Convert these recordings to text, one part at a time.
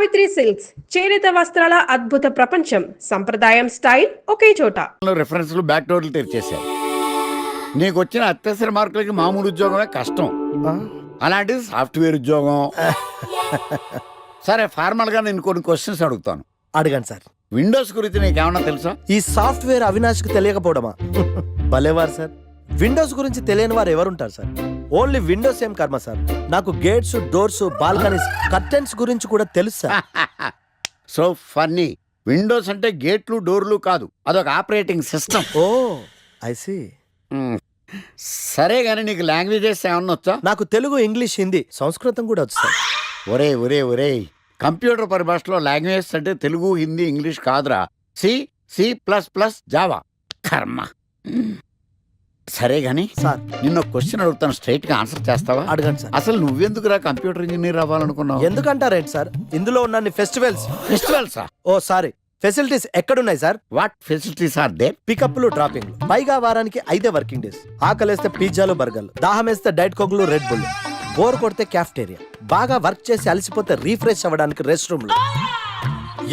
Savitri silks చేనేత వస్త్రాల అద్భుత ప్రపంచం. సంప్రదాయం స్టైల్ ఒకే చోట. రెఫరెన్స్లు బ్యాక్ డోర్లు తెరిచేశారు. నీకు వచ్చిన అత్యవసర మార్కులకి మామూలు ఉద్యోగమే కష్టం, అలాంటిది సాఫ్ట్వేర్ ఉద్యోగం. సరే, ఫార్మల్ గా నేను కొన్ని క్వశ్చన్స్ అడుగుతాను. అడగండి సార్. విండోస్ గురించి నీకేమన్నా తెలుసా? ఈ సాఫ్ట్వేర్ అవినాష్కి తెలియకపోవడమా? భలేవారు సార్. విండోస్ గురించి తెలియని వారు ఎవరుంటారు సార్? ఓన్లీ విండోస్ ఏం కర్మ సార్, నాకు గేట్స్, డోర్స్, బాల్కనీస్, కర్టెన్స్ గురించి కూడా తెలుసు సార్. So funny. విండోస్ అంటే గేట్లు డోర్లు కాదు, అదొక operating system. Oh I see. సరే గానీ నీకు లాంగ్వేజెస్ ఏమన్నా వచ్చా? నాకు తెలుగు, ఇంగ్లీష్, హిందీ, సంస్కృతం కూడా వచ్చు సార్. ఒరే ఒరే ఒరే, కంప్యూటర్ పరిభాషలో లాంగ్వేజెస్ అంటే తెలుగు, హిందీ, ఇంగ్లీష్ కాదురా. C, C plus plus, Java. కర్మ. సరే గాని సార్, నిన్న క్వశ్చన్ అడుగుతాను, స్ట్రైట్ గా ఆన్సర్ చేస్తావా? అడగండి సార్. అసలు నువ్వెందుకురా కంప్యూటర్ ఇంజనీర్ అవ్వాలనుకున్నావు? ఎందుకంటారేంటి సార్, ఇందులో ఉన్న ఫెస్టివల్సా? ఓ సారీ, ఫెసిలిటీస్ ఎక్కడున్నాయి sir? What facilities are there? పికప్లు, డ్రాపింగ్లు, పైగా వారానికి 5 వర్కింగ్ డేస్. ఆకలేస్తే పిజ్జాలు, బర్గర్లు, దాహం వేస్తే డైట్ కోక్లు, రెడ్ బుల్, బోర్ కొడితే క్యాఫ్టేరియా, బాగా వర్క్ చేసి అలసిపోతే రీఫ్రెష్ అవ్వడానికి రెస్ట్ రూమ్లు.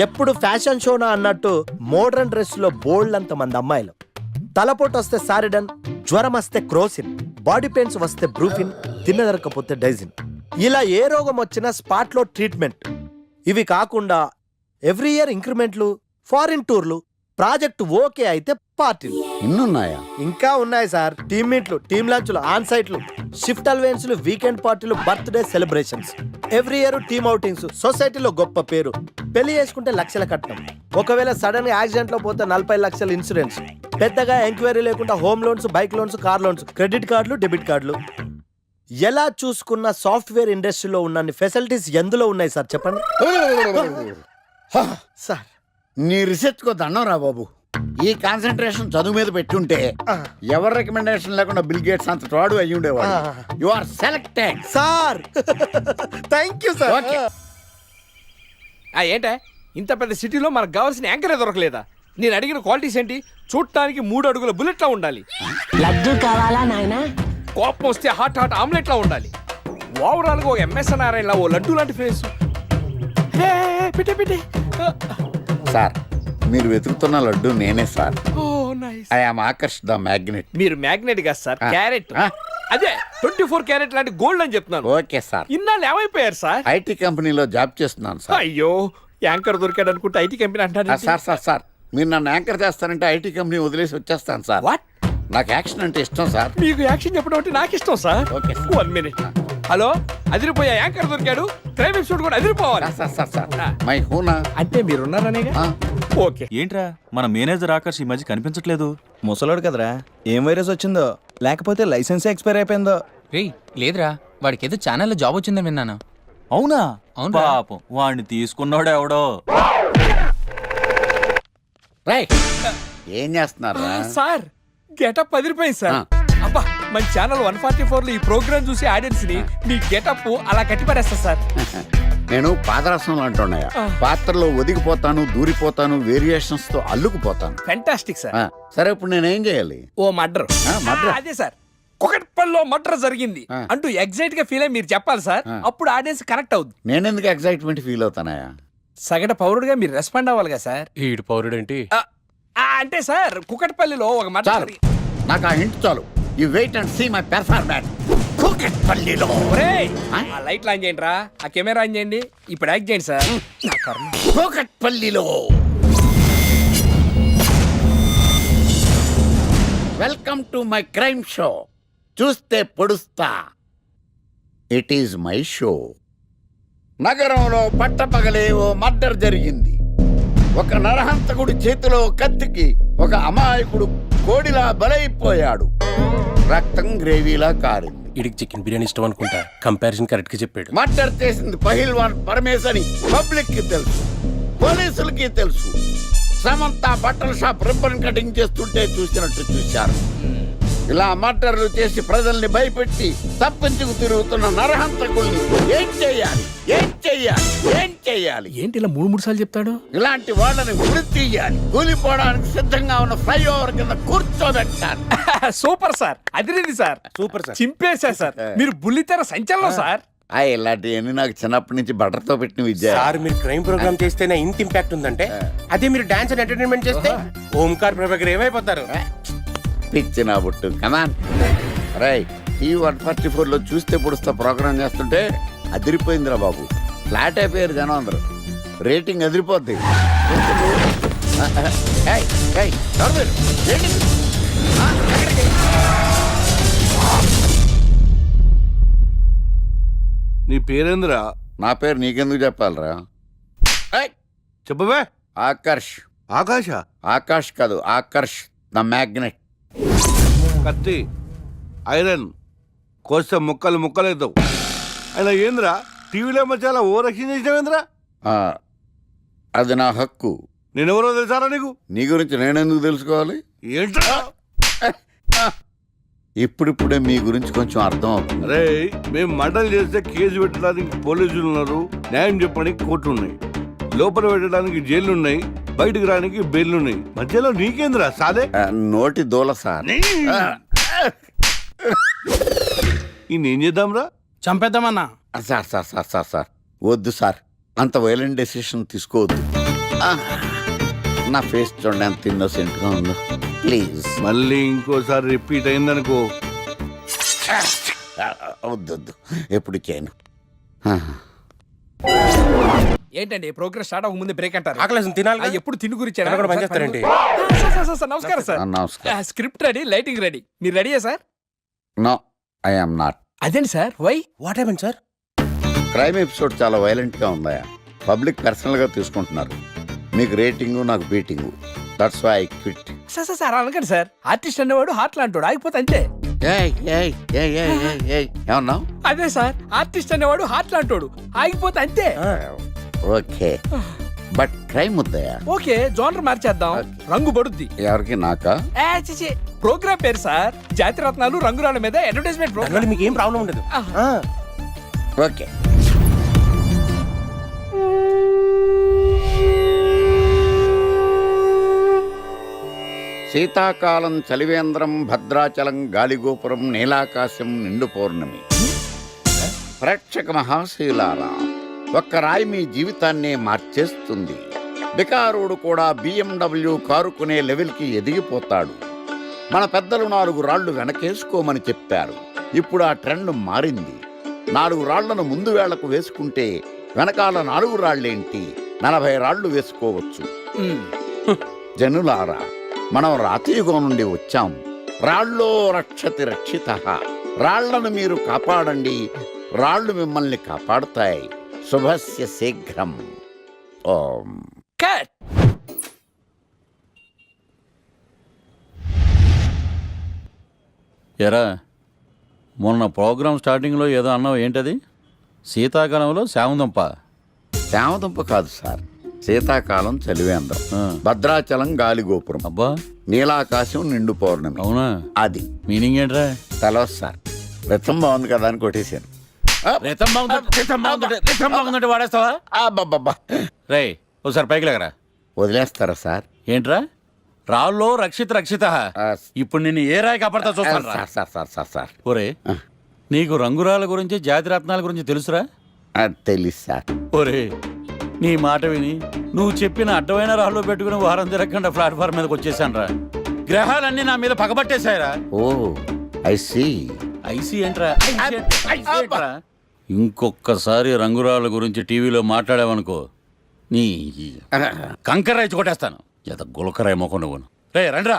ఎప్పుడు ఫ్యాషన్ షోనా అన్నట్టు మోడర్న్ డ్రెస్ లో బోల్డ్ అంత మంది అమ్మాయిలు. తలపోటు వస్తే సారిడన్, జ్వరం వస్తే క్రోసిన్, బాడీ పెయిన్స్ వస్తే బ్రూఫిన్, తిన్నదరకపోతే డైజిన్. ఇలా ఏ రోగం వచ్చినా స్పాట్ లో ట్రీట్మెంట్. ఇవి కాకుండా ఎవ్రీ ఇయర్ ఇంక్రిమెంట్లు, ఫారిన్ టూర్లు, ప్రాజెక్ట్ ఓకే అయితే పార్టీలు. ఇన్నున్నాయా? ఇంకా ఉన్నాయి సార్. టీమ్ మీట్లు, టీమ్ లంచ్లు, ఆన్ సైట్లు, షిఫ్ట్ అలవెన్స్లు, వీకెండ్ పార్టీలు, birthday celebrations, every year team outings, సొసైటీలో గొప్ప పేరు, పెళ్లి చేసుకుంటే లక్షల కట్నం, ఒకవేళ సడన్ గా యాక్సిడెంట్ లో పోతే 40 లక్షల ఇన్సూరెన్స్, పెద్దగా ఎంక్వైరీ లేకుండా home loans, bike loans, car loans, credit కార్డులు, డెబిట్ కార్డులు. ఎలా చూసుకున్న సాఫ్ట్వేర్ ఇండస్ట్రీలో ఉన్న ఫెసిలిటీస్ ఎందులో ఉన్నాయి సార్ చెప్పండి సార్. నీ రీసెర్చ్ కో దండం రా బాబు. ఈ కాన్సన్ట్రేషన్ చదువు మీద పెట్టుంటే ఎవరి రికమెండేషన్ లేకుండా బిల్ గేట్స్ అంత తోడు అయ్యి ఉండేవాడు. You are selected sir. Thank you sir. Okay. ఏంటే ఇంత పెద్ద సిటీలో మనకు కావాల్సిన యాంకరే దొరకలేదా? నేను అడిగిన క్వాలిటీస్ ఏంటి? చూడటానికి 3 అడుగుల బుల్లెట్లా ఉండాలి, లడ్డు కావాలా నాయనా, కోపం వస్తే హాట్ హాట్ ఆమ్లెట్లా ఉండాలి, ఓవరాల్ గా ఒక ఎంఎస్ నారాయణలా ఓ లడ్డు లాంటి ఫేస్. సార్, మీరు వెతుకుతున్న లడ్డు నేనే sir. Oh nice. I am Akarsh the magnet. మీరు మ్యాగ్నెట్ గా సార్, క్యారెట్. అదే 24 క్యారెట్ లాంటి గోల్డ్ అని చెప్తున్నాను. Okay sir. ఇన్నాళ్ళు ఏమైపోయారు సార్? ఐటీ కంపెనీలో జాబ్ చేస్తున్నాను సార్. అయ్యో, యాంకర్ దొరికాడు అనుకుంటే ఐటీ కంపెనీ అంటారు. సార్ మీరు నన్ను యాంకర్ చేస్తారంటే ఐటీ కంపెనీ వదిలేసి వచ్చేస్తాను సార్. వాట్? నాకు యాక్షన్ అంటే ఇష్టం సార్. మీకు యాక్షన్ చెప్పడం అంటే నాకు ఇష్టం sir. Okay sir. 1 minute. Hello, అదిరిపోయా anchor దొరికాడు, క్రైమ్ ఎపిసోడ్ కూడా అదిరిపోవాలి. సార్ మై హూనా అంటే మీరున్నారనేగా. ఓకే. ఏంట్రా మన మేనేజర్ ఆకర్ష్ ఈ మధ్య కనిపించట్లేదు? ముసలోడు కదరా, ఏం వైరస్ వచ్చిందో, లేకపోతే లైసెన్స్ ఎక్స్పైర్ అయిపోయిందో. రేయ్ లేదురా, వాడికి ఏదో ఛానల్లో జాబ్ వచ్చిందని విన్నాను. అవునా? అవును. పాపం వాడిని తీసుకున్నాడు ఎవడో. రైట్. ఏం చేస్తున్నారా సార్? గెటప్ అదిరిపోయింది సార్. అబ్బా, మన ఛానల్ 144 లో ఈ ప్రోగ్రామ్ చూసి ఆడియన్స్ ని మీ గెటప్ అలా కట్టిపడేస్తా సార్. నేను పాదరసం అంటున్నాయా, పాత్రలో ఒదిగిపోతాను, దూరిపోతాను, వేరియేషన్స్ తో అల్లుకుపోతాను. Fantastic sir. సరే, ఇప్పుడు నేనేం చేయాలి? ఓ మర్డర్. అదే సార్, కుకట్పల్లిలో మర్డర్ జరిగింది అంటూ ఎగ్జైట్ గా ఫీల్ అయ్యి మీరు చెప్పాలి సార్. అప్పుడు ఆడియన్స్ కనెక్ట్ అవుద్ది. నేనెందుకు ఎక్సైట్మెంట్ ఫీల్ అవుతానయా? సగట పౌరుడుగా మీరు రెస్పాండ్ అవ్వాలిగా సార్. ఈడు పౌరుడేంటి? అంటే సార్, కుకట్పల్లిలో ఒక మర్డర్. నాకు ఆ హింట్ చాలు. You wait and see my performance. కుకట్పల్లిలో. ఒరేయ్, ఆ లైట్ ఆన్ చేయండి రా, ఆ కెమెరా ఆన్ చేయండి, ఇప్పుడు యాక్ట్ చేయండి sir. కుకట్పల్లిలో. Welcome to my crime show. చూస్తే పొడుస్తా. It is my show. నగరంలో పట్టపగలే ఓ మర్డర్ జరిగింది. ఒక నరహంతకుడి చేతిలో కత్తికి ఒక అమాయకుడు కోడిలా బలైపోయాడు. రక్తం గ్రేవీలా కారింది. ఇడికి చికెన్ బిర్యానీ ఇష్టం అనుకుంటా. కంపారిజన్ కరెక్ట్ గా చెప్పాడు. మర్డర్ చేసింది పహిల్వాన్ పరమేశ్ అని పబ్లిక్ కి తెలుసు, పోలీసులకి తెలుసు. సమంత బట్టల షాప్ రిబ్బన్ కటింగ్ చేస్తుంటే చూసినట్టు చూశారు. ఇలా మర్డర్లు చేసి ప్రజల్ని భయపెట్టి తప్పించుకు తిరుగుతున్న నరహంతకుల్ని ఏం చెయ్యాలి? ఏంటి ఇలా 3 సార్లు చెప్తాడు? ఇలాంటి వాళ్ళని ఉరి తీయాలి. కూలిపోవడానికి సిద్ధంగా ఉన్న ఫ్లైఓవర్ కింద కూర్చోబెట్టాలి. సూపర్ సార్, అదిరింది సార్, సూపర్ సార్. చింపేశా సార్. మీరు బుల్లితెర సంచలనం సార్. ఇలాంటివన్నీ నాకు చిన్నప్పటి నుంచి బట్టర్తో పెట్టిన విద్య. సార్ మీరు క్రైమ్ ప్రోగ్రామ్ చేస్తేనే ఇంత ఇంపాక్ట్ ఉందంటే అదే మీరు డాన్స్ అండ్ ఎంటర్టైన్మెంట్ చేస్తే ఓంకార్ ప్రభాకర్ ఏమైపోతారు? పిచ్చి నా బుట్టు కమాన్. రై ఈ 144లో చూస్తే పొడుస్తా ప్రోగ్రామ్ చేస్తుంటే అదిరిపోయిందిరా బాబు. ఫ్లాట్ అయిపోయారు జనం అందరూ. రేటింగ్ అదిరిపోద్ది. ఏయ్, ఏయ్, ఎవరు మీరు? ఏంటి? ఎక్కడికి? నీ పేరేంద్రా? నా పేరు నీకెందుకు చెప్పాలరా? ఏయ్, చెప్పవే. ఆకర్ష్. ఆకాశ? ఆకాష్ కాదు, ఆకర్ష్ ద మ్యాగ్నెట్. కత్తి, ఐరన్ కోస్తే ముక్కలు ముక్కలేద్దావు. అయినా ఏంద్రా టీవీలో మధ్య ఓ రక్షణ చేసినావేంద్రా? అది నా హక్కు. నేనెవరో తెలుసారా నీకు? నీ గురించి నేనెందుకు తెలుసుకోవాలి? ఏంట్రా? ఇప్పుడిప్పుడే మీ గురించి కొంచెం అర్థం అవుతుంది. అరే మేము మర్డర్ చేస్తే కేసు పెట్టడానికి పోలీసులు ఉన్నారు, న్యాయం చెప్పడానికి కోర్టులు ఉన్నాయి, లోపల పెట్టడానికి జైలు ఉన్నాయి, బయటకు రానికి బెయిల్ ఉన్నాయి. మధ్యలో నీకేంద్రా సాదే? నోటి దూల సార్. ఏం చేద్దాంరా? చంపేద్దామన్నా. Sir sir sir sir sir వద్దు సార్, అంత వైలెంట్ డెసిషన్ తీసుకోవద్దు. నా ఫేస్ చూడండి ఎంత ఇన్నోసెంట్గా ఉందో. ప్లీజ్ మళ్ళీ ఇంకోసారి రిపీట్ అయిందనుకో. వద్దొద్దు, ఎప్పుడు చేయను. ఏంటండి ప్రోగ్రెస్ స్టార్ట్ అవ్వక ముందే బ్రేక్ అంటారు? ఆకలేసం తినాలి కదా? ఎప్పుడు తిండి గురించి తినడం కూడా పని చేస్తారండి. నమస్కారం సార్. నమస్కారం. Script ready, lighting ready. మీరు రెడీయా sir? No, I am not. అదేంటి sir, why? What happen sir? Crime episode చాలా వైలెంట్ గా ఉందా? పబ్లిక్ పర్సనల్ గా తీసుకుంటున్నారు. మీకు రేటింగు, నాకు beating. That's why I quit. Sir sir sir అనకండి సార్. ఆర్టిస్ట్ అనేవాడు హార్ట్ లాంటాడు, ఆగిపోతే అంతే. ఏమన్నావు? అదే సార్, ఆర్టిస్ట్ అనేవాడు హార్ట్ లాంటాడు, ఆగిపోతే అంతే. Okay, but crime వద్దయా? Okay, genre మార్చేద్దాం, రంగు పడుద్ది. ఎవరికి? నాకా? ప్రోగ్రామ్ పేరు సార్ జాతిరత్నాలు రంగురాళ్ళ మీద అడ్వర్టైజ్మెంట్ దానివల్ల ప్రోగ్రామ్. మీకు ఏం ప్రాబ్లం ఉండదు. ఓకే. శీతాకాలం చలివేంద్రం, భద్రాచలం గాలిగోపురం, నీలాకాశం, నిండు పౌర్ణమి. ప్రేక్షక మహాశీలారా, ఒక్క రాయి మీ జీవితాన్నే మార్చేస్తుంది. బికారుడు కూడా BMW కారు కొనే లెవెల్కి ఎదిగిపోతాడు. మన పెద్దలు 4 రాళ్లు వెనకేసుకోమని చెప్పారు. ఇప్పుడు ఆ ట్రెండ్ మారింది. 4 రాళ్లను ముందు వేళ్లకు వేసుకుంటే వెనకాల 4 రాళ్లేంటి 40 రాళ్లు వేసుకోవచ్చు. జనులారా, మనం రాతియుగం నుండి వచ్చాం. రాళ్ళో రక్షతి రక్షిత. రాళ్లను మీరు కాపాడండి, రాళ్లు మిమ్మల్ని కాపాడుతాయి. శుభస్య శీఘ్రం. ఓం. కట్. ఎరా, మొన్న ప్రోగ్రామ్ స్టార్టింగ్లో ఏదో అన్నావు, ఏంటది? శీతాకాలంలో శామందంప? శామదుంప కాదు సార్, శీతాకాలం చలివేంద్రం, భద్రాచలం గాలిగోపురం, అబ్బా, నీలాకాశం, నిండు పౌర్ణమి. అవునా? అది మీనింగ్ ఏంట్రా? తెలవదు సార్. రతం బాగుంది కదా అని కొట్టేశాను. వాడేస్తావా? అబ్బబ్బబ్బా. రేయ్, ఒకసారి పైకి లేకరా. వదిలేస్తారా సార్? ఏంట్రా? రాళ్ళో రక్షిత. ఇప్పుడు నిన్ను ఏ రాయి కాపాడతా చూస్తాను. Sir sir sir sir sir ఒరే, నీకు రంగురాళ్ళ గురించి, జాతిరత్నాల గురించి తెలుసురా? తెలీదు సార్. ఒరే, నీ మాట విని నువ్వు చెప్పిన అడ్డమైన రాళ్ళు పెట్టుకుని వారం తిరగకుండా ప్లాట్ఫామ్ మీదకి వచ్చేసాను రా. గ్రహాలన్నీ నా మీద పగబట్టేశాయరా. ఓ, ఐ సీ. ఐసీ ఏంట్రా? ఇంకొక్కసారి రంగురాళ్ళ గురించి టీవీలో మాట్లాడావనుకో, నీ కంకర రైచి కొట్టేస్తాను. ఎంత గులకరాయి మొక్క నువ్వును. రే రండ్రా.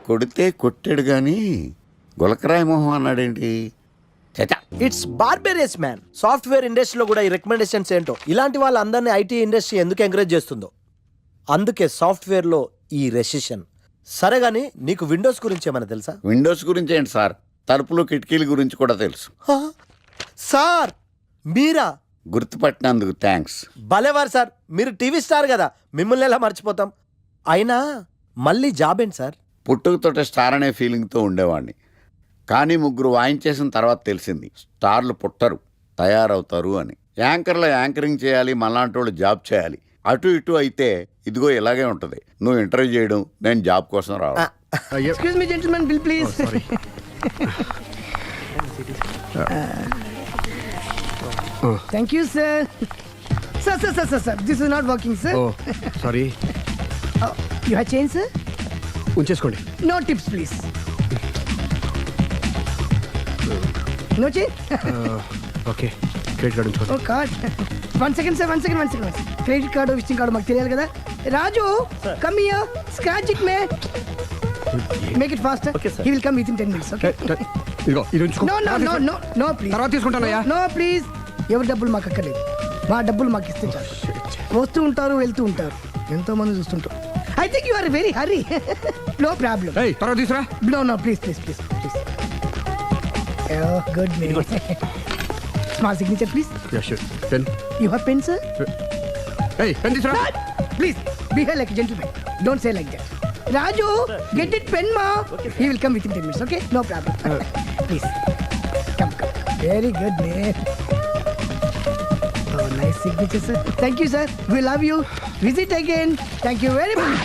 కొడితే కొట్టాడు గాని గులకరాయి మొహం అన్నాడేంటి? It's barbarous man. సాఫ్ట్వేర్ ఇండస్ట్రీలో కూడా ఈ రికమెండేషన్స్ ఏంటో, ఇలాంటి వాళ్ళందరినీ ఐటీ ఇండస్ట్రీ ఎందుకు ఎంకరేజ్ చేస్తుందో. అందుకే సాఫ్ట్వేర్లో ఈ రెసిషన్. సరే గానీ, నీకు విండోస్ గురించి ఏమైనా తెలుసా? విండోస్ గురించి ఏంటి సార్, తలుపులు కిటికీల గురించి కూడా తెలుసు. సార్ మీరా? గుర్తుపట్టినందుకు థ్యాంక్స్. భలేవారు సార్, మీరు టీవీ స్టార్ కదా, మిమ్మల్ని ఎలా మర్చిపోతాం. అయినా మళ్ళీ జాబ్ ఏంటి సార్? పుట్టుకతోటే స్టార్ అనే ఫీలింగ్తో ఉండేవాడిని. కానీ 3 వాయించేసిన తర్వాత తెలిసింది స్టార్లు పుట్టరు, తయారవుతారు అని. యాంకర్లో యాంకరింగ్ చేయాలి, మనలాంటి వాళ్ళు జాబ్ చేయాలి. అటు ఇటు అయితే ఇదిగో ఇలాగే ఉంటుంది. నువ్వు ఇంటర్వ్యూ చేయడం, నేను జాబ్ కోసం రావడం. Thank you sir. Sir this is not working sir. Sorry, you have change sir? ఉంచేసుకోండి. No tips please. No change. Okay, credit card ఉంచుకోండి. Oh card. One second sir, one second. Credit card visiting card మాకు తెలియాలి కదా. రాజు come here, scratch it may, make it fast. He will come with in 10 minutes. Okay, ఇదిగో ఇది ఉంచుకో. No please. తర్వాత తీసుకుంటానయ్యా. No please. ఎవరి డబ్బులు మాకు అక్కర్లేదు, మా డబ్బులు మాకు ఇస్తే చాలు. వస్తూ ఉంటారు, వెళ్తూ ఉంటారు, ఎంతో మంది చూస్తుంటారు. I think you are very hurry. No problem. తర్వాత తీసురా. No please. Good may. Small signature please. Pen. You have pen sir? Pen తీసురా. Please behave like a gentleman. Don't say like that. Raju, get it pen ma. He will come within 10 minutes. Okay, no problem. Please, come. Very good man. Oh, nice signature, sir. Thank you, sir. We love you. Visit again. Thank you very much.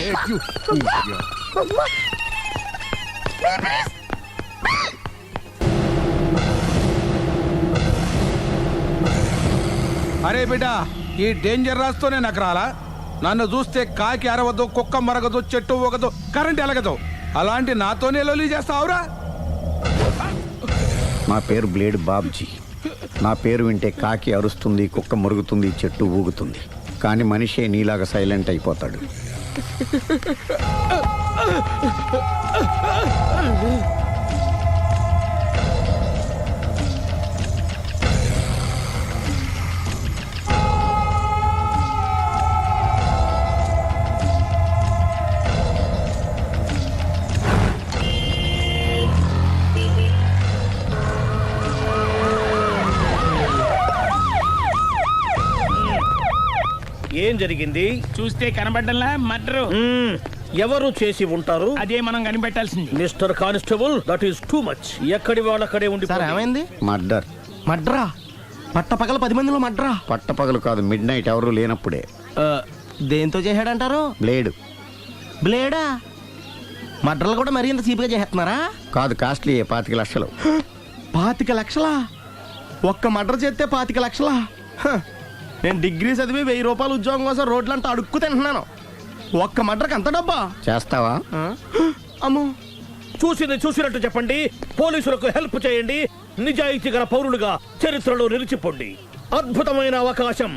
అరే బిడ్డ, ఈ danger రాస్తూనే నాకు రాలా. నన్ను చూస్తే కాకి అరవదు, కుక్క మరగదు, చెట్టు ఊగదు, కరెంట్ ఎలగదు. అలాంటి నాతోనే లొల్లి చేస్తావురా? నా పేరు బ్లేడ్ బాబ్జీ. నా పేరు వింటే కాకి అరుస్తుంది, కుక్క మురుగుతుంది, చెట్టు ఊగుతుంది. కానీ మనిషే నీలాగా సైలెంట్ అయిపోతాడు. ఏం జరిగింది? చూస్తే కనబడ్డంలా మర్డర్. ఎవరు చేసి ఉంటారు? అదే మనం కనిపెట్టాల్సింది. Mister constable, that is too much. ఎక్కడి వాళ్ళక్కడే ఉండి. ఏమైంది? మర్డర్. మడ్రా? పట్టపగల 10 మందిలో మడ్రా? పట్టపగలు కాదు, మిడ్ నైట్ ఎవరు లేనప్పుడే. దేంతో చేశాడంటారు? బ్లేడ్. బ్లేడా? మడ్రలు కూడా మరీ ఇంత చీప్గా చేస్తున్నారా? కాదు, కాస్ట్లీ 25 లక్షలు. 25 లక్షలా? ఒక్క మర్డర్ చేస్తే 25 లక్షలా? నేను డిగ్రీ చదివి 1000 రూపాయలు ఉద్యోగం కోసం రోడ్లంతా అడుక్కు తింటున్నాను. ఒక్క మర్డర్కి అంత డబ్బా? చేస్తావా? అమ్మో. చూసినట్టు చెప్పండి. పోలీసులకు హెల్ప్ చేయండి. నిజాయితీ గల పౌరులుగా చరిత్రలో నిలిచిపోండి. అద్భుతమైన అవకాశం.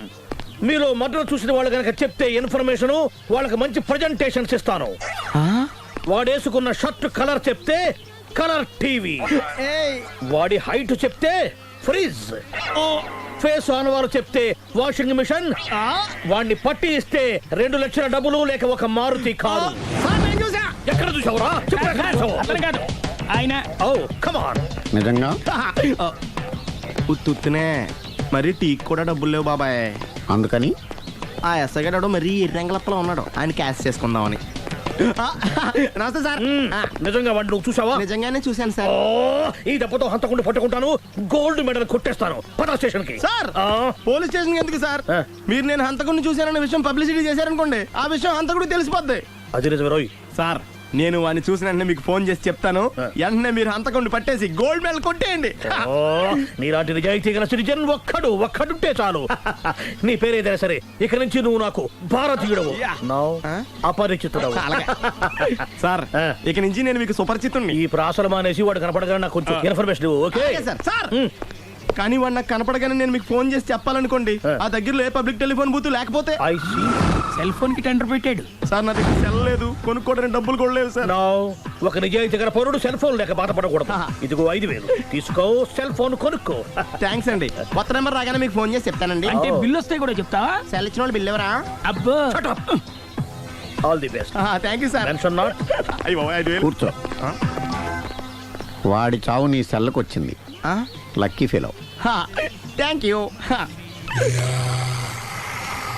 మీలో మర్డర్ చూసిన వాళ్ళు కనుక చెప్తే ఇన్ఫర్మేషన్, వాళ్ళకి మంచి ప్రజెంటేషన్స్ ఇస్తాను. వాడేసుకున్న షర్ట్ కలర్ చెప్తే కలర్ టీవీ, వాడి హైట్ చెప్తే ఫ్రిజ్, ఫేస్ ఆన్ వారు చెప్తే వాషింగ్ మిషన్, వాడిని పట్టి ఇస్తే 2 లక్షల డబ్బులు లేక ఒక మారుతి కారు. ఎక్కడ చూసావురా? ఆయన నిజంగా ఉత్తునే మరి టీకి కూడా డబ్బులు లేవు బాబాయ్. అందుకని ఆ ఎస్ఐ గారు మరీ ఎర్రంగలప్పలో ఉన్నాడు, ఆయన క్యాష్ చేసుకుందామని. నమస్తే సార్. నిజంగా వాడిని నువ్వు చూసావా? నిజంగానే చూశాను సార్. ఈ దెబ్బతో హంతకుండా పట్టుకుంటాను, గోల్డ్ మెడల్ కొట్టేస్తాను. పద స్టేషన్ కి. సార్, పోలీస్ స్టేషన్ ఎందుకు సార్? మీరు నేను హంతకుడిని చూశానన్న విషయం పబ్లిసిటీ చేశారనుకోండి, ఆ విషయం హంతకుడికి తెలిసిపోద్ది. అది నిజమే రోయ్. సార్, నేను వాడిని చూసిన వెంటనే మీకు ఫోన్ చేసి చెప్తాను. వెంటనే మీరు హంతకుడిని పట్టేసి గోల్డ్ మెడల్ కొట్టేయండి. నీలాంటి నిజాయితీ గల సిటిజన్ ఒక్కడుంటే చాలు. నీ పేరేదైనా సరే, ఇక నుంచి నువ్వు నాకు భారతీయుడవు, అపరిచితుడవు. సార్, ఇక నుంచి నేను మీకు సుపరిచితుడిని. ఈ ప్రాసలు మానేసి వాడు కనపడగానే నాకు కొంచెం ఇన్ఫర్మేషన్. Okay sir. కానీ వాడు నాకు కనపడగానే నేను మీకు ఫోన్ చేసి చెప్పాలనుకోండి, ఆ దగ్గరలో ఏ పబ్లిక్ టెలిఫోన్ బూత్ లేకపోతే. సెల్ ఫోన్ కి టెండర్ పెట్టాడు సార్. నా దగ్గర సెల్ లేదు, కొనుక్కోవడానికి డబ్బులు కూడా లేవు సార్. ఒక నిజాయితీ గల పౌరుడు సెల్ ఫోన్ లేక బాధపడకూడదు. ఇదిగో 5000 తీసుకో, సెల్ ఫోన్ కొనుక్కో. థ్యాంక్స్ అండి. కొత్త నెంబర్ రాగానే మీకు ఫోన్ చేసి చెప్తానండి. అంటే బిల్లు వస్తే కూడా చెప్తావా? సెల్ ఇచ్చిన వాళ్ళు బిల్ ఎవరా? అబ్బో, all the best. Thank you sir. Tension not. కూర్చో. వాడి చావు నీ సెల్లకు వచ్చింది. Lucky fellow. Thank you.